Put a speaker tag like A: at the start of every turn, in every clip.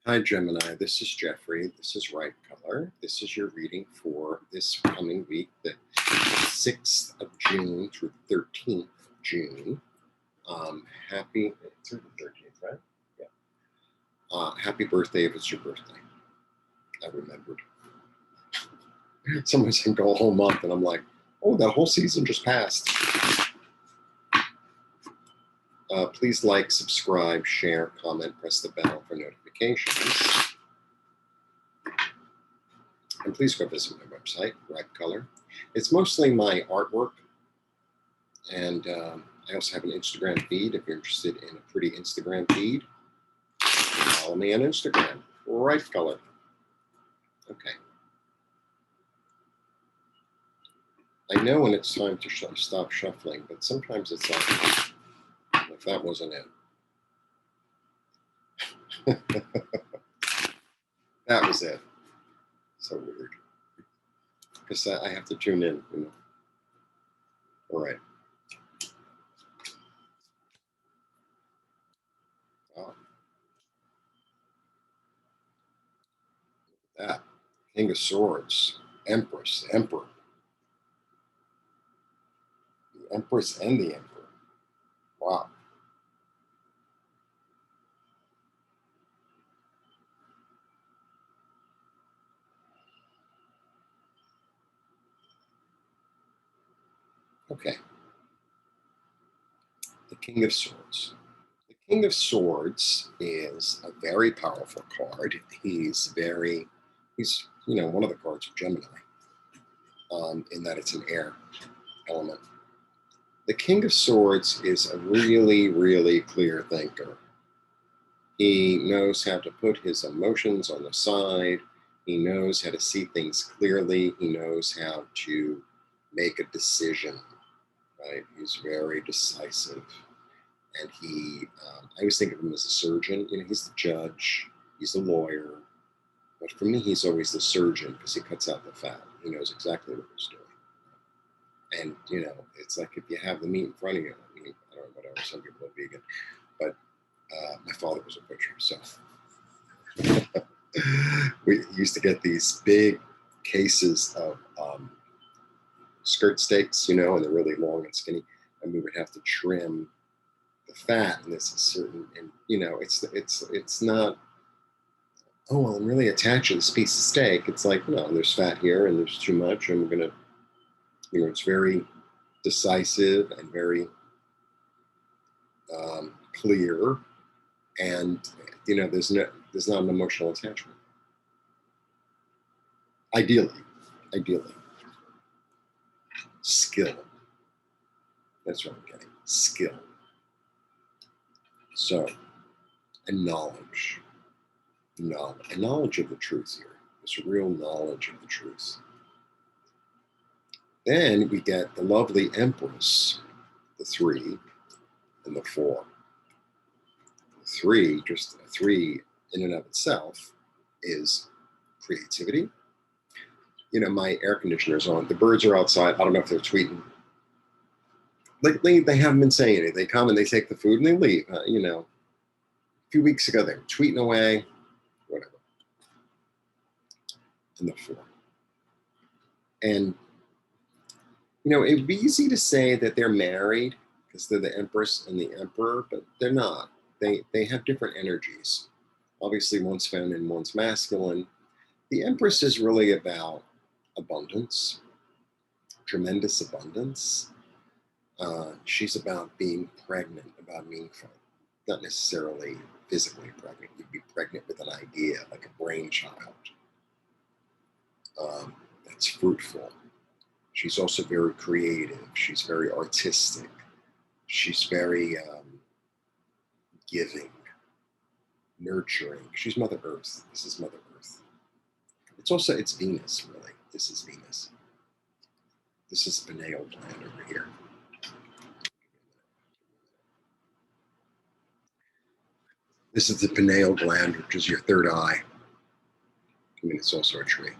A: Hi, Gemini. This is Jeffrey. This is Right Color. This is your reading for this coming week, the 6th of June through the 13th of June. Through the 13th, right? Yeah. Happy birthday if it's your birthday. I remembered. Sometimes I can go a whole month and I'm like, oh, that whole season just passed. Please like, subscribe, share, comment, press the bell for notifications. And please go visit my website, Right Color. It's mostly my artwork. And I also have an Instagram feed. If you're interested in a pretty Instagram feed, follow me on Instagram, Right Color. Okay. I know when it's time to stop shuffling, but sometimes it's like, if that wasn't it. That was it. So weird. Because I have to tune in, you know. All right. That. King of Swords. Empress. Emperor. The Empress and the Emperor. Wow. Okay. The King of Swords. The King of Swords is a very powerful card. He's one of the cards of Gemini, in that it's an air element. The King of Swords is a really, really clear thinker. He knows how to put his emotions on the side. He knows how to see things clearly. He knows how to make a decision, right? He's very decisive. And I always think of him as a surgeon. You know, he's the judge, he's the lawyer. But for me, he's always the surgeon because he cuts out the fat. He knows exactly what he's doing. And, you know, it's like if you have the meat in front of you, I mean, I don't know, whatever, some people are vegan, but my father was a butcher, so we used to get these big cases of skirt steaks, you know, and they're really long and skinny, and we would have to trim the fat, and this is certain, and you know, it's not, oh well, I'm really attached to this piece of steak. It's like, no, there's fat here and there's too much, and we're gonna, you know, it's very decisive and very clear, and you know, there's not an emotional attachment. Ideally, skill. That's what I'm getting. Skill. So, and knowledge. A knowledge of the truth here. It's a real knowledge of the truth. Then we get the lovely Empress, the 3 and the 4. The 3, just a 3 in and of itself, is creativity. You know, my air conditioner's on. The birds are outside. I don't know if they're tweeting. Lately, they haven't been saying anything. They come and they take the food and they leave. You know, a few weeks ago, they were tweeting away, whatever. And the 4. And, you know, it would be easy to say that they're married because they're the Empress and the Emperor, but they're not. They have different energies. Obviously, one's feminine, one's masculine. The Empress is really about abundance, tremendous abundance. She's about being pregnant, about meaningful, not necessarily physically pregnant. You'd be pregnant with an idea, like a brainchild. That's fruitful. She's also very creative. She's very artistic. She's very giving, nurturing. She's Mother Earth. This is Mother Earth. It's Venus, really. This is Venus. This is pineal gland over here. This is the pineal gland, which is your third eye. I mean, it's also a tree.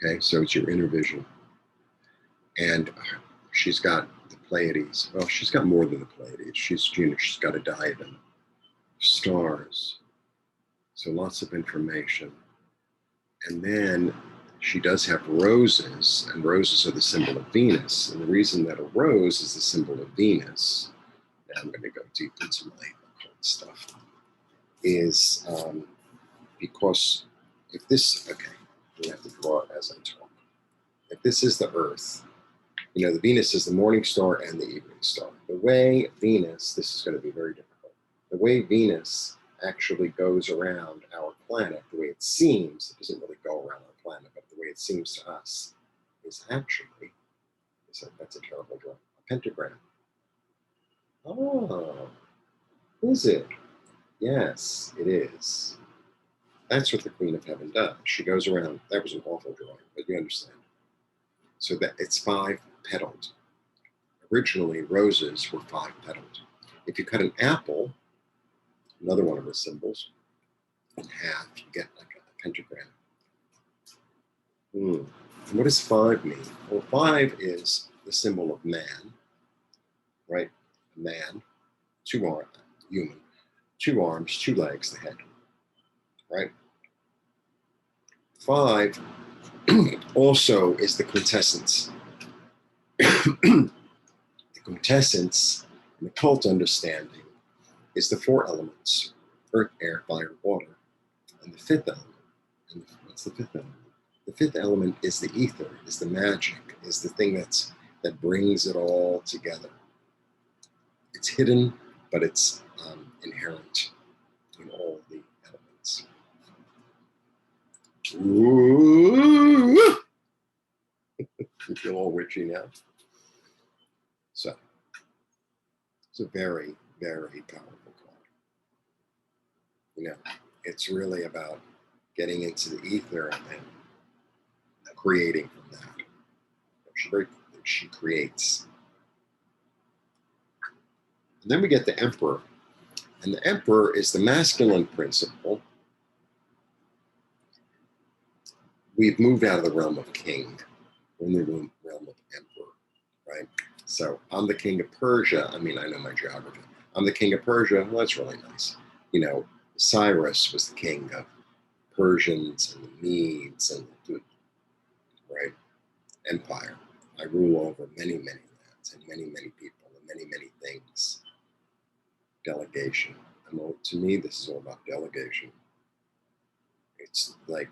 A: Okay, so it's your inner vision. And she's got the Pleiades. Well, she's got more than the Pleiades. She's got a diadem. Stars. So lots of information. And then she does have roses, and roses are the symbol of Venus. And the reason that a rose is the symbol of Venus, now I'm going to go deep into my occult stuff, is because if this, okay, we have to draw it as I talk. If this is the Earth, you know, the Venus is the morning star and the evening star. The way Venus, this is going to be very difficult. The way Venus actually goes around our planet, the way it seems, it doesn't really go around our planet, but the way it seems to us is actually, that's a terrible drawing, a pentagram. Oh, is it? Yes, it is. That's what the Queen of Heaven does. She goes around, that was an awful drawing, but you understand. So that it's 5-petaled. Originally, roses were 5-petaled. If you cut an apple, another one of the symbols, in half, you get like a pentagram. And what does 5 mean? Well, 5 is the symbol of man, right? Man, 2 arms, human, 2 arms, 2 legs, the head, right? 5 also is the quintessence. The quintessence, in the cult understanding, is the 4 elements: earth, air, fire, water, and the 5th element. And what's the 5th element? The 5th element is the ether, is the magic, is the thing that brings it all together. It's hidden, but it's inherent in all the elements. Ooh. You feel all witchy now? So, it's a very, very powerful card. You know, it's really about getting into the ether and creating from that. She creates. And then we get the Emperor. And the Emperor is the masculine principle. We've moved out of the realm of king. We're in the realm of emperor, right? So I'm the king of Persia. I mean, I know my geography. I'm the king of Persia. Well, that's really nice. You know, Cyrus was the king of Persians and the Medes and the, right? Empire. I rule over many, many lands and many, many people and many, many things. Delegation. To me, this is all about delegation. It's like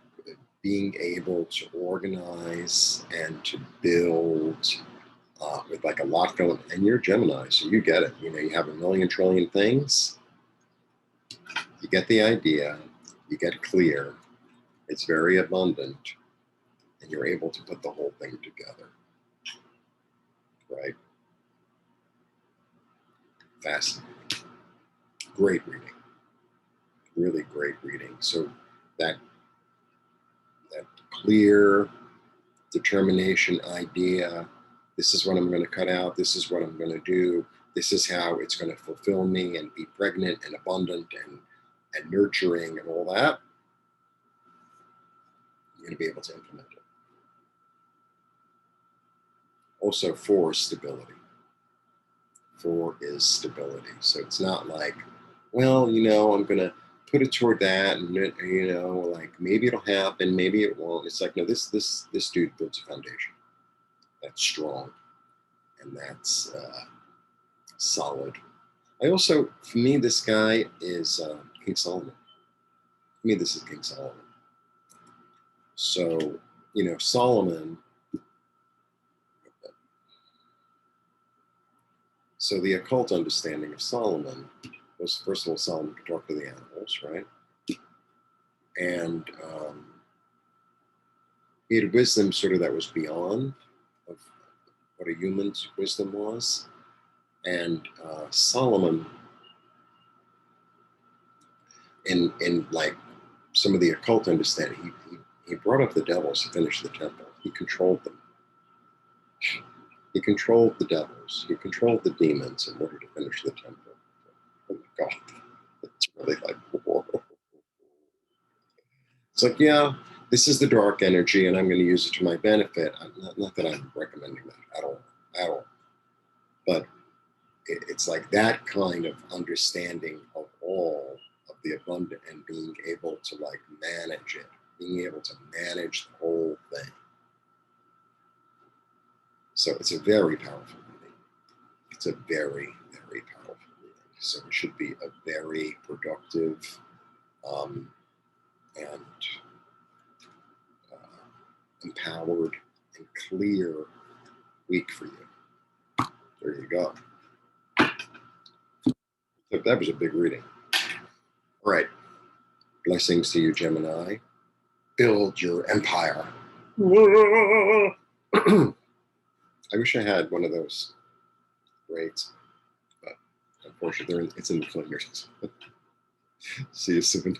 A: being able to organize and to build with like a lot going. And you're Gemini, so you get it. You know, you have a million trillion things. You get the idea. You get clear. It's very abundant, and you're able to put the whole thing together. Right? Fascinating. Great reading. Really great reading. So that clear determination idea, this is what I'm going to cut out, this is what I'm going to do, this is how it's going to fulfill me and be pregnant and abundant and nurturing and all that, you're going to be able to implement it. Also, 4 is stability. 4 is stability. So it's not like, well, you know, I'm going to put it toward that, and you know, like maybe it'll happen, maybe it won't. It's like, no, this dude builds a foundation that's strong and that's solid. I also, for me, this guy is King Solomon. For me, this is King Solomon. So, you know, Solomon. So the occult understanding of Solomon was, first of all, Solomon could talk to the animals, right? And he had wisdom sort of that was beyond of what a human's wisdom was. And Solomon, in like some of the occult understanding, he brought up the devils to finish the temple. He controlled them. He controlled the devils. He controlled the demons in order to finish the temple. Oh my God, it's really like, whoa. It's like, yeah, this is the dark energy, and I'm going to use it to my benefit. Not that I'm recommending that at all. But it's like that kind of understanding of all of the abundant and being able to like manage it, being able to manage the whole thing. So it's a very powerful reading. It's a very, very powerful reading. So it should be a very productive and empowered and clear week for you. There you go. That was a big reading. All right. Blessings to you, Gemini. Build your empire. I wish I had one of those braids, but unfortunately, it's in the flinders. See you soon.